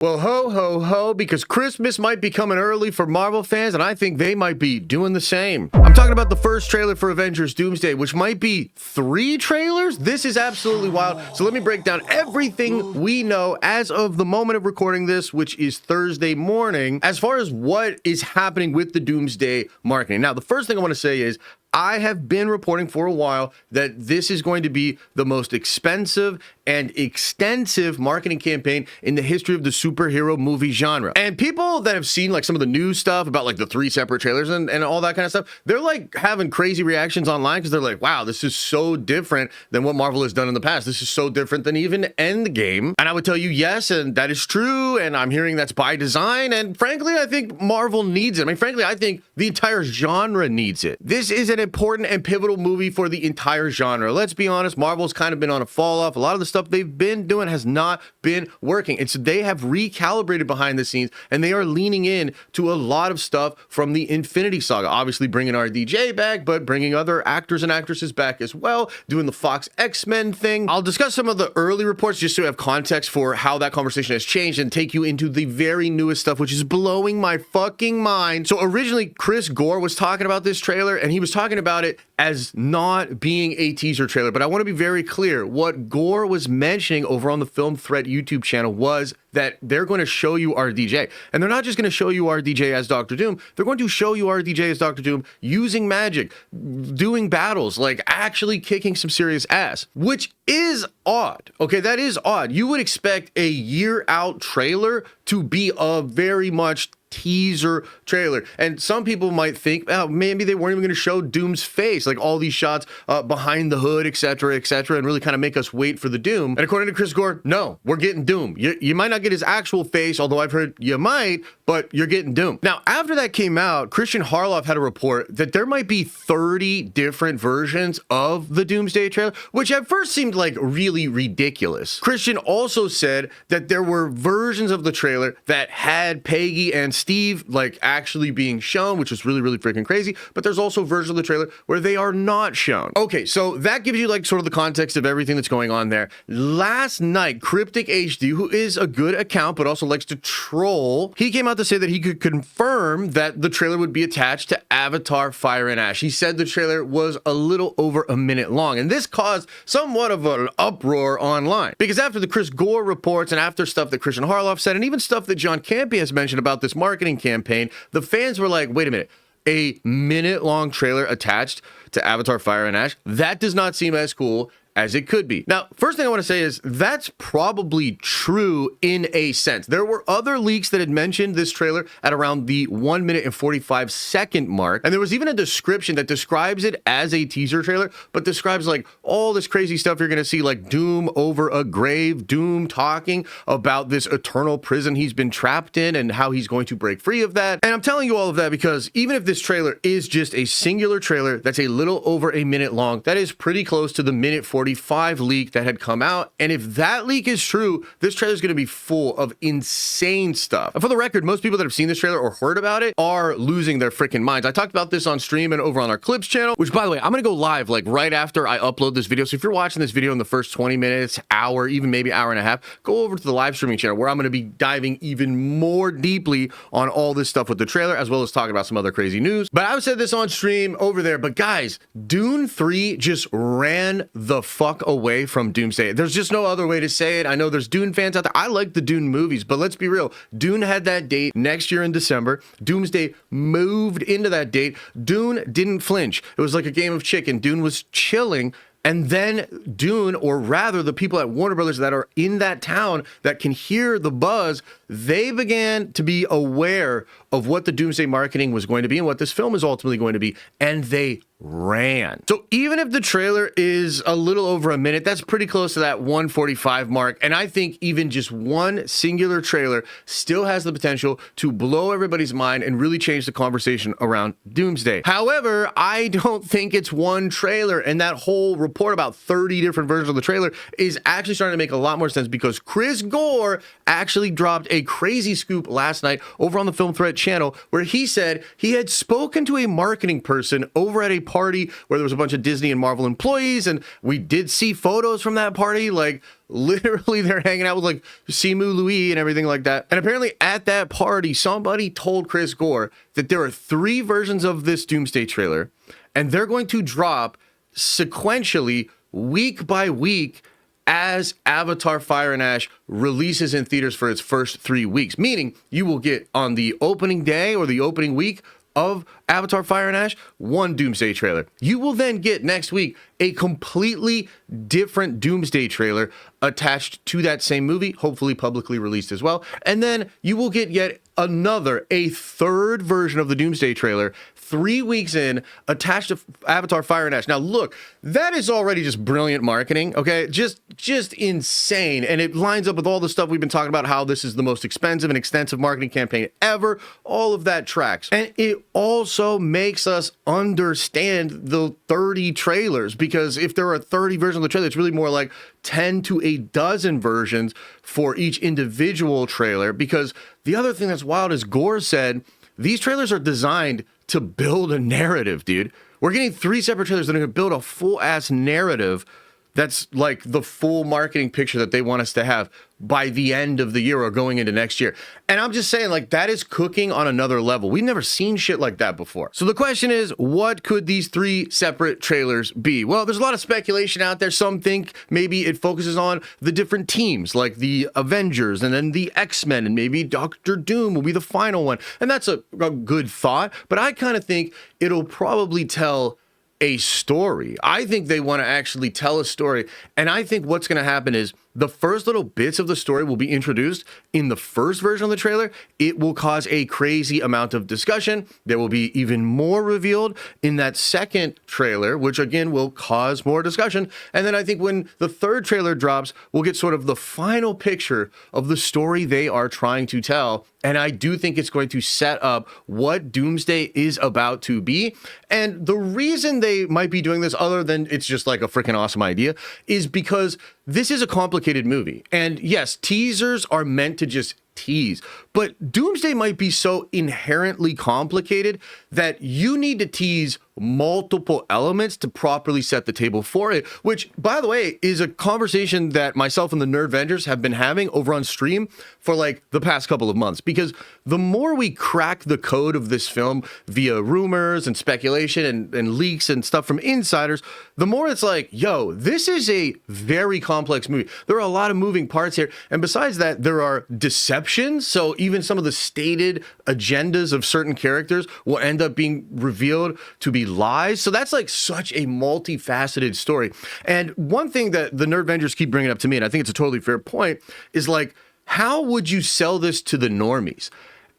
Well, ho, ho, ho, because Christmas might be coming early for Marvel fans, and I think they might be doing the same. I'm talking about the first trailer for Avengers Doomsday, which might be 3 trailers? This is absolutely wild. So let me break down everything we know as of the moment of recording this, which is Thursday morning, as far as what is happening with the Doomsday marketing. Now, the first thing I want to say is, I have been reporting for a while that this is going to be the most expensive and extensive marketing campaign in the history of the superhero movie genre. And people that have seen like some of the news stuff about like the 3 separate trailers and all that kind of stuff, they're like having crazy reactions online because they're like, wow, this is so different than what Marvel has done in the past. This is so different than even Endgame. And I would tell you, yes, and that is true. And I'm hearing that's by design. And frankly, I think Marvel needs it. I mean, frankly, I think the entire genre needs it. This is an important and pivotal movie for the entire genre. Let's be honest, Marvel's kind of been on a fall off. A lot of the stuff they've been doing has not been working. They have recalibrated behind the scenes and they are leaning in to a lot of stuff from the Infinity Saga. Obviously bringing RDJ back, but bringing other actors and actresses back as well, doing the Fox X-Men thing. I'll discuss some of the early reports just so you have context for how that conversation has changed and take you into the very newest stuff, which is blowing my fucking mind. So originally, Chris Gore was talking about this trailer and he was talking about it as not being a teaser trailer, but I want to be very clear. What Gore was mentioning over on the Film Threat YouTube channel was that they're going to show you RDJ. And they're not just going to show you RDJ as Doctor Doom, they're going to show you RDJ as Doctor Doom using magic, doing battles, like actually kicking some serious ass, which is odd. Okay, that is odd. You would expect a year out trailer to be a very much teaser trailer, and some people might think, oh, maybe they weren't even going to show Doom's face, like all these shots behind the hood, etc., and really kind of make us wait for the Doom. And according to Chris Gore, no, we're getting Doom. You might not get his actual face, although I've heard you might, but you're getting Doom. Now, after that came out, Christian Harloff had a report that there might be 30 different versions of the Doomsday trailer, which at first seemed like really ridiculous. Christian also said that there were versions of the trailer that had Peggy and Steve like actually being shown, which was really freaking crazy, but there's also versions of the trailer where they are not shown. Okay, so that gives you like sort of the context of everything that's going on there. Last night, Cryptic HD, who is a good account but also likes to troll, he came out to say that he could confirm that the trailer would be attached to Avatar Fire and Ash. He said the trailer was a little over a minute long, and this caused somewhat of an uproar online because after the Chris Gore reports and after stuff that Christian Harloff said and even stuff that John Campion has mentioned about this marketing campaign, the fans were like, wait a minute, a minute-long trailer attached to Avatar Fire and Ash? That does not seem as cool as it could be. Now, first thing I want to say is that's probably true in a sense. There were other leaks that had mentioned this trailer at around the 1 minute and 45 second mark. And there was even a description that describes it as a teaser trailer, but describes like all this crazy stuff you're going to see, like Doom over a grave, Doom talking about this eternal prison he's been trapped in and how he's going to break free of that. And I'm telling you all of that because even if this trailer is just a singular trailer that's a little over a minute long, that is pretty close to the minute 45 leak that had come out. And if that leak is true, this trailer is going to be full of insane stuff. And for the record, most people that have seen this trailer or heard about it are losing their freaking minds. I talked about this on stream and over on our Clips channel, which by the way, I'm going to go live like right after I upload this video. So if you're watching this video in the first 20 minutes, hour, even maybe hour and a half, go over to the live streaming channel where I'm going to be diving even more deeply on all this stuff with the trailer, as well as talking about some other crazy news. But I've said this on stream over there, but guys, Dune 3 just ran the fuck away from Doomsday. There's just no other way to say it. I know there's Dune fans out there. I like the Dune movies, but let's be real. Dune had that date next year in December. Doomsday moved into that date. Dune didn't flinch. It was like a game of chicken. Dune was chilling. And then Dune, or rather the people at Warner Brothers that are in that town that can hear the buzz, they began to be aware of what the Doomsday marketing was going to be and what this film is ultimately going to be. And they ran. So even if the trailer is a little over a minute, that's pretty close to that 1:45 mark. And I think even just one singular trailer still has the potential to blow everybody's mind and really change the conversation around Doomsday. However, I don't think it's one trailer, and that whole report about 30 different versions of the trailer is actually starting to make a lot more sense because Chris Gore actually dropped a crazy scoop last night over on the Film Threat channel where he said he had spoken to a marketing person over at a party where there was a bunch of Disney and Marvel employees, and we did see photos from that party. Like, literally, they're hanging out with like Simu Louis and everything like that. And apparently at that party, somebody told Chris Gore that there are 3 versions of this Doomsday trailer, and they're going to drop sequentially week by week as Avatar Fire and Ash releases in theaters for its first 3 weeks. Meaning you will get on the opening day or the opening week of Avatar Fire and Ash, 1 Doomsday trailer. You will then get next week a completely different Doomsday trailer attached to that same movie, hopefully publicly released as well. And then you will get yet another, a 3rd version of the Doomsday trailer 3 weeks in, attached to Avatar Fire and Ash. Now look, that is already just brilliant marketing, okay? Just insane. And it lines up with all the stuff we've been talking about, how this is the most expensive and extensive marketing campaign ever. All of that tracks. And it also makes us understand the 30 trailers, because if there are 30 versions of the trailer, it's really more like 10 to a dozen versions for each individual trailer. Because the other thing that's wild is Gore said these trailers are designed to build a narrative, dude. We're getting 3 separate trailers that are going to build a full-ass narrative that's like the full marketing picture that they want us to have by the end of the year or going into next year. And I'm just saying, like, that is cooking on another level. We've never seen shit like that before. So the question is, what could these 3 separate trailers be? Well, there's a lot of speculation out there. Some think maybe it focuses on the different teams, like the Avengers and then the X-Men, and maybe Doctor Doom will be the final one. And that's a good thought, but I kind of think it'll probably tell a story. I think they want to actually tell a story. And I think what's going to happen is the first little bits of the story will be introduced in the first version of the trailer. It will cause a crazy amount of discussion. There will be even more revealed in that second trailer, which again will cause more discussion. And then I think when the 3rd trailer drops, we'll get sort of the final picture of the story they are trying to tell. And I do think it's going to set up what Doomsday is about to be. And the reason they might be doing this, other than it's just like a freaking awesome idea, is because this is a complicated movie. And yes, teasers are meant to just tease, but Doomsday might be so inherently complicated that you need to tease multiple elements to properly set the table for it, which, by the way, is a conversation that myself and the Nerdvengers have been having over on stream for like the past couple of months, because the more we crack the code of this film via rumors and speculation and leaks and stuff from insiders, the more it's like, yo, this is a very complex movie. There are a lot of moving parts here. And besides that, there are deceptions. So even some of the stated agendas of certain characters will end up being revealed to be lies. So that's like such a multifaceted story. And one thing that the Nerdvengers keep bringing up to me, and I think it's a totally fair point, is like, how would you sell this to the normies?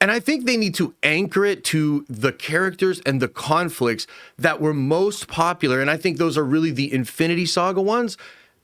And I think they need to anchor it to the characters and the conflicts that were most popular. And I think those are really the Infinity Saga ones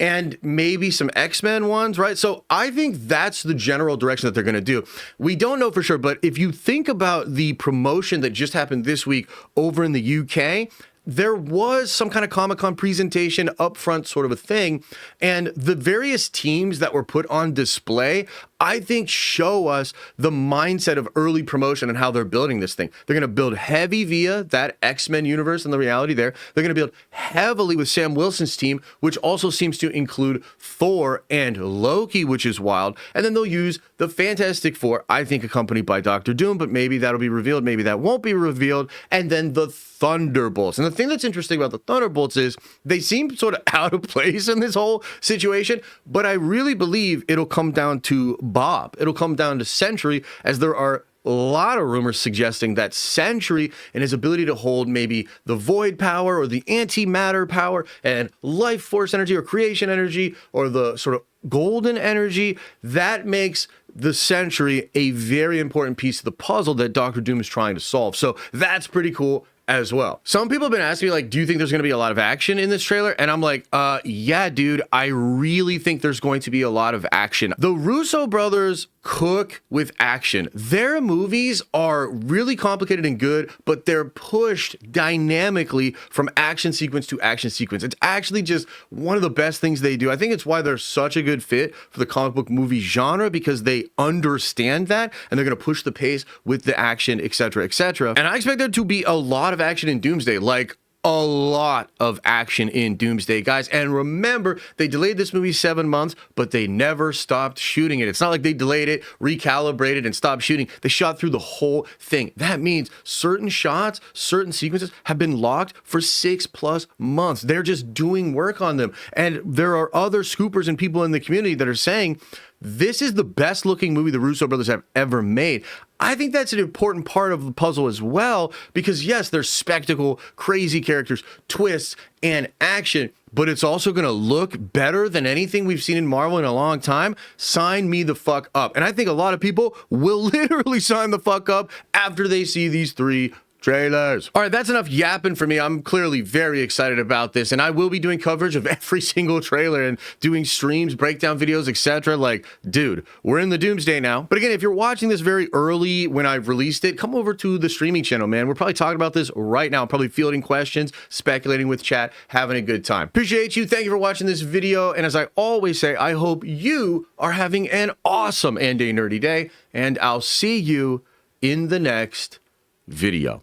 and maybe some X-Men ones, right? So I think that's the general direction that they're going to do. We don't know for sure, but if you think about the promotion that just happened this week over in the UK, there was some kind of Comic-Con presentation up front, sort of a thing, and the various teams that were put on display, I think, show us the mindset of early promotion and how they're building this thing. They're going to build heavy via that X-Men universe and the reality there. They're going to build heavily with Sam Wilson's team, which also seems to include Thor and Loki, which is wild. And then they'll use the Fantastic Four, I think accompanied by Doctor Doom, but maybe that'll be revealed, maybe that won't be revealed. And then the Thunderbolts. And the thing that's interesting about the Thunderbolts is they seem sort of out of place in this whole situation, but I really believe it'll come down to Bob. It'll come down to Sentry, as there are a lot of rumors suggesting that Sentry and his ability to hold maybe the void power or the antimatter power and life force energy or creation energy or the sort of golden energy, that makes the Sentry a very important piece of the puzzle that Doctor Doom is trying to solve. So that's pretty cool as well. Some people have been asking me, like, do you think there's going to be a lot of action in this trailer? And I'm like, yeah, dude, I really think there's going to be a lot of action. The Russo brothers cook with action. Their movies are really complicated and good, but they're pushed dynamically from action sequence to action sequence. It's actually just one of the best things they do. I think it's why they're such a good fit for the comic book movie genre, because they understand that and they're going to push the pace with the action, etc., etc. And I expect there to be a lot of action in Doomsday. Like, a lot of action in Doomsday, guys. And remember, they delayed this movie 7 months, but they never stopped shooting it. It's not like they delayed it, recalibrated, and stopped shooting. They shot through the whole thing. That means certain shots, certain sequences have been locked for 6+ months. They're just doing work on them. And there are other scoopers and people in the community that are saying, this is the best looking movie the Russo brothers have ever made. I think that's an important part of the puzzle as well, because yes, there's spectacle, crazy characters, twists, and action, but it's also going to look better than anything we've seen in Marvel in a long time. Sign me the fuck up. And I think a lot of people will literally sign the fuck up after they see these 3 trailers. All right, that's enough yapping for me. I'm clearly very excited about this, and I will be doing coverage of every single trailer and doing streams, breakdown videos, etc. Like, dude, we're in the Doomsday now. But again, if you're watching this very early when I've released it, come over to the streaming channel, man. We're probably talking about this right now, probably fielding questions, speculating with chat, having a good time. Appreciate you. Thank you for watching this video. And as I always say, I hope you are having an awesome and a nerdy day, and I'll see you in the next video.